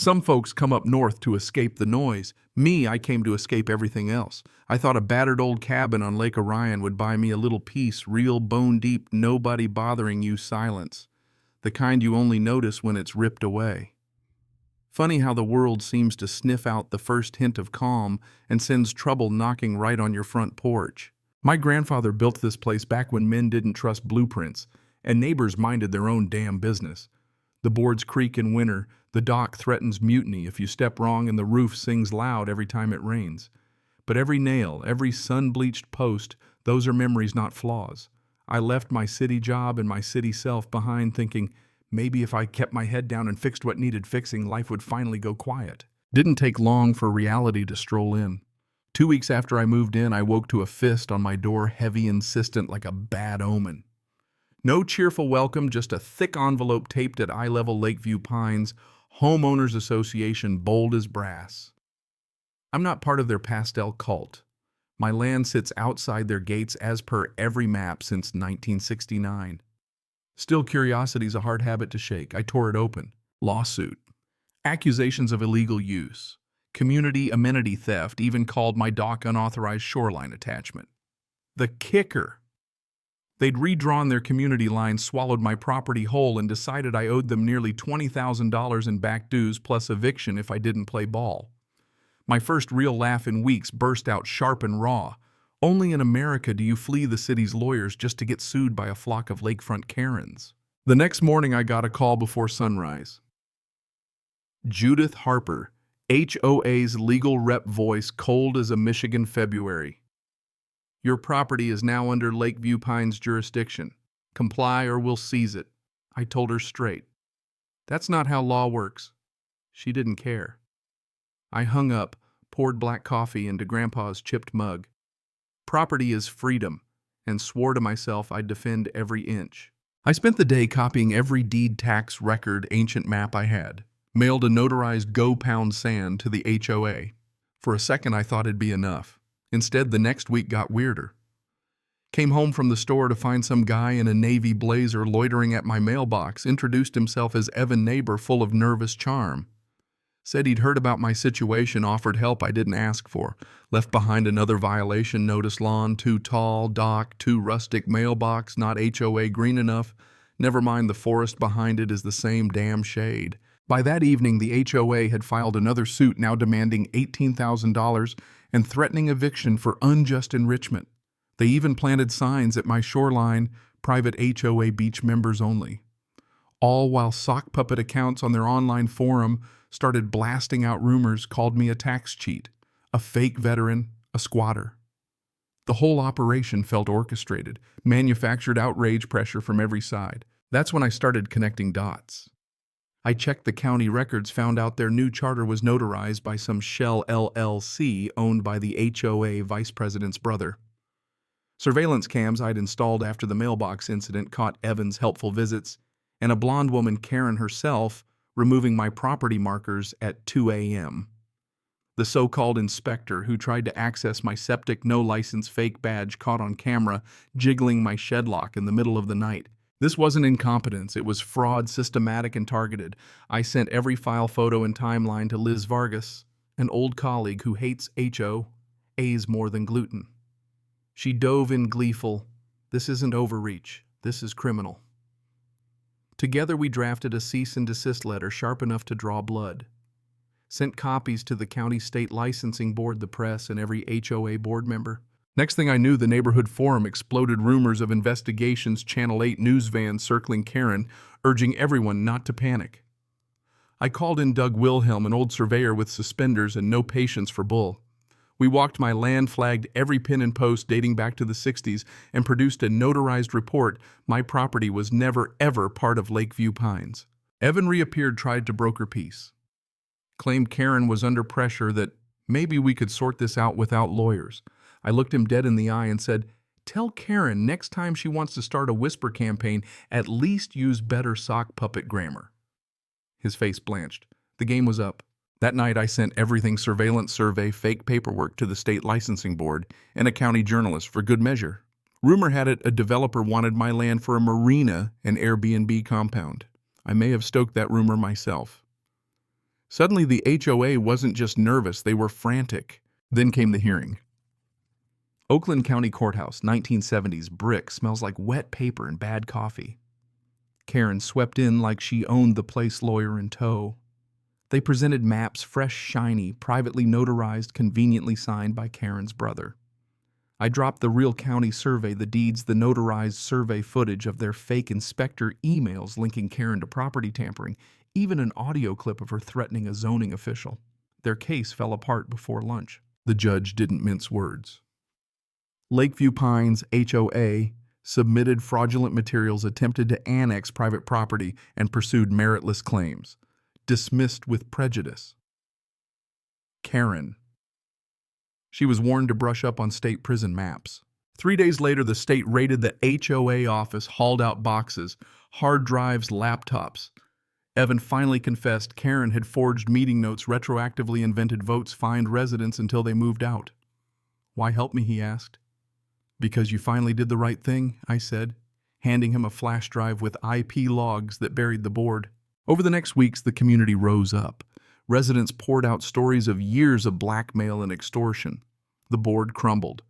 Some folks come up north to escape the noise. Me, I came to escape everything else. I thought a battered old cabin on Lake Orion would buy me a little peace, real bone-deep, nobody bothering you silence. The kind you only notice when it's ripped away. Funny how the world seems to sniff out the first hint of calm and sends trouble knocking right on your front porch. My grandfather built this place back when men didn't trust blueprints, and neighbors minded their own damn business. The boards creak in winter, the dock threatens mutiny if you step wrong, and the roof sings loud every time it rains. But every nail, every sun-bleached post, those are memories, not flaws. I left my city job and my city self behind thinking, maybe if I kept my head down and fixed what needed fixing, life would finally go quiet. Didn't take long for reality to stroll in. 2 weeks after I moved in, I woke to a fist on my door, heavy, insistent, like a bad omen. No cheerful welcome, just a thick envelope taped at eye level Lakeview Pines, Homeowners Association, bold as brass. I'm not part of their pastel cult. My land sits outside their gates as per every map since 1969. Still, curiosity's a hard habit to shake. I tore it open. Lawsuit. Accusations of illegal use. Community amenity theft, even called my dock unauthorized shoreline attachment. The kicker. They'd redrawn their community line, swallowed my property whole, and decided I owed them nearly $20,000 in back dues plus eviction if I didn't play ball. My first real laugh in weeks burst out sharp and raw. Only in America do you flee the city's lawyers just to get sued by a flock of lakefront Karens. The next morning I got a call before sunrise. Judith Harper, HOA's legal rep, voice cold as a Michigan February. Your property is now under Lakeview Pines jurisdiction. Comply or we'll seize it. I told her straight. That's not how law works. She didn't care. I hung up, poured black coffee into Grandpa's chipped mug. Property is freedom, and swore to myself I'd defend every inch. I spent the day copying every deed, tax record, ancient map I had. Mailed a notarized Go Pound Sand to the HOA. For a second I thought it'd be enough. Instead, the next week got weirder. Came home from the store to find some guy in a navy blazer loitering at my mailbox, introduced himself as Evan Neighbor, full of nervous charm. Said he'd heard about my situation, offered help I didn't ask for. Left behind another violation notice: lawn too tall, dock too rustic, mailbox not HOA green enough. Never mind, the forest behind it is the same damn shade. By that evening, the HOA had filed another suit, now demanding $18,000 and threatening eviction for unjust enrichment. They even planted signs at my shoreline, private HOA beach members only. All while sock puppet accounts on their online forum started blasting out rumors, called me a tax cheat, a fake veteran, a squatter. The whole operation felt orchestrated, manufactured outrage pressure from every side. That's when I started connecting dots. I checked the county records, found out their new charter was notarized by some shell LLC owned by the HOA vice president's brother. Surveillance cams I'd installed after the mailbox incident caught Evan's helpful visits, and a blonde woman, Karen herself, removing my property markers at 2 a.m. The so-called inspector who tried to access my septic no-license fake badge caught on camera jiggling my shed lock in the middle of the night. This wasn't incompetence, it was fraud, systematic and targeted. I sent every file, photo, and timeline to Liz Vargas, an old colleague who hates HOAs more than gluten. She dove in gleeful. This isn't overreach, this is criminal. Together we drafted a cease and desist letter sharp enough to draw blood. Sent copies to the county state licensing board, the press, and every HOA board member. Next thing I knew, the neighborhood forum exploded, rumors of investigations, Channel 8 news vans circling Karen, urging everyone not to panic. I called in Doug Wilhelm, an old surveyor with suspenders and no patience for bull. We walked my land, flagged every pin and post dating back to the 60s, and produced a notarized report. My property was never, ever part of Lakeview Pines. Evan reappeared, tried to broker peace. Claimed Karen was under pressure, that maybe we could sort this out without lawyers. I looked him dead in the eye and said, "Tell Karen next time she wants to start a whisper campaign, at least use better sock puppet grammar." His face blanched. The game was up. That night I sent everything: surveillance survey, fake paperwork to the state licensing board, and a county journalist for good measure. Rumor had it a developer wanted my land for a marina and Airbnb compound. I may have stoked that rumor myself. Suddenly, the HOA wasn't just nervous, they were frantic. Then came the hearing. Oakland County Courthouse, 1970s, brick, smells like wet paper and bad coffee. Karen swept in like she owned the place, lawyer in tow. They presented maps, fresh, shiny, privately notarized, conveniently signed by Karen's brother. I dropped the real county survey, the deeds, the notarized survey footage of their fake inspector emails linking Karen to property tampering, even an audio clip of her threatening a zoning official. Their case fell apart before lunch. The judge didn't mince words. Lakeview Pines HOA submitted fraudulent materials, attempted to annex private property, and pursued meritless claims. Dismissed with prejudice. Karen. She was warned to brush up on state prison maps. 3 days later, the state raided the HOA office, hauled out boxes, hard drives, laptops. Evan finally confessed Karen had forged meeting notes, retroactively invented votes, fined residents until they moved out. "Why help me?" he asked. "Because you finally did the right thing," I said, handing him a flash drive with IP logs that buried the board. Over the next weeks, the community rose up. Residents poured out stories of years of blackmail and extortion. The board crumbled.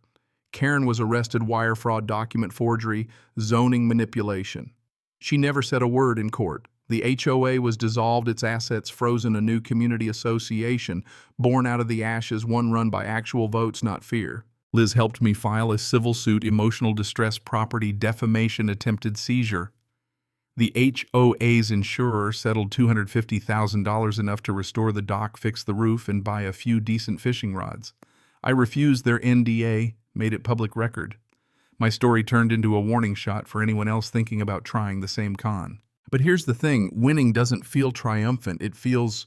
Karen was arrested, wire fraud, document forgery, zoning manipulation. She never said a word in court. The HOA was dissolved, its assets frozen, a new community association born out of the ashes, one run by actual votes, not fear. Liz helped me file a civil suit, emotional distress, property defamation, attempted seizure. The HOA's insurer settled $250,000, enough to restore the dock, fix the roof, and buy a few decent fishing rods. I refused their NDA, made it public record. My story turned into a warning shot for anyone else thinking about trying the same con. But here's the thing, winning doesn't feel triumphant, it feels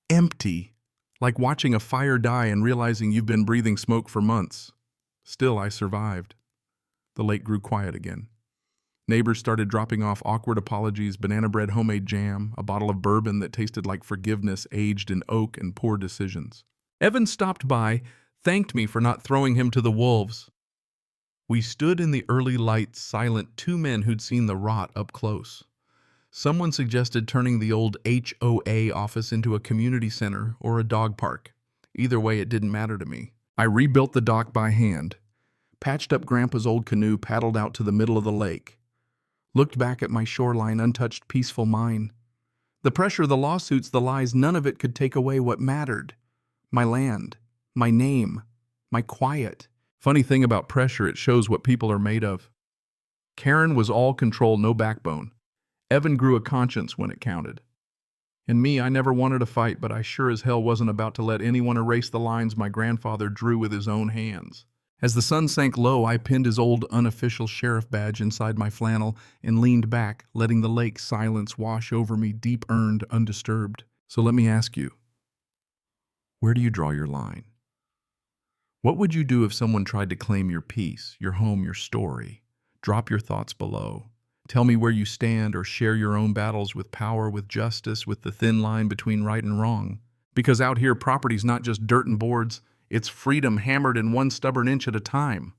empty, like watching a fire die and realizing you've been breathing smoke for months. Still, I survived. The lake grew quiet again. Neighbors started dropping off awkward apologies, banana bread, homemade jam, a bottle of bourbon that tasted like forgiveness aged in oak and poor decisions. Evan stopped by, thanked me for not throwing him to the wolves. We stood in the early light, silent, two men who'd seen the rot up close. Someone suggested turning the old HOA office into a community center or a dog park. Either way, it didn't matter to me. I rebuilt the dock by hand, patched up Grandpa's old canoe, paddled out to the middle of the lake. Looked back at my shoreline, untouched, peaceful mine. The pressure, the lawsuits, the lies, none of it could take away what mattered. My land, my name, my quiet. Funny thing about pressure, it shows what people are made of. Karen was all control, no backbone. Evan grew a conscience when it counted. And me, I never wanted a fight, but I sure as hell wasn't about to let anyone erase the lines my grandfather drew with his own hands. As the sun sank low, I pinned his old unofficial sheriff badge inside my flannel and leaned back, letting the lake's silence wash over me, deep-earned, undisturbed. So let me ask you, where do you draw your line? What would you do if someone tried to claim your peace, your home, your story? Drop your thoughts below. Tell me where you stand, or share your own battles with power, with justice, with the thin line between right and wrong. Because out here, property's not just dirt and boards, it's freedom hammered in one stubborn inch at a time.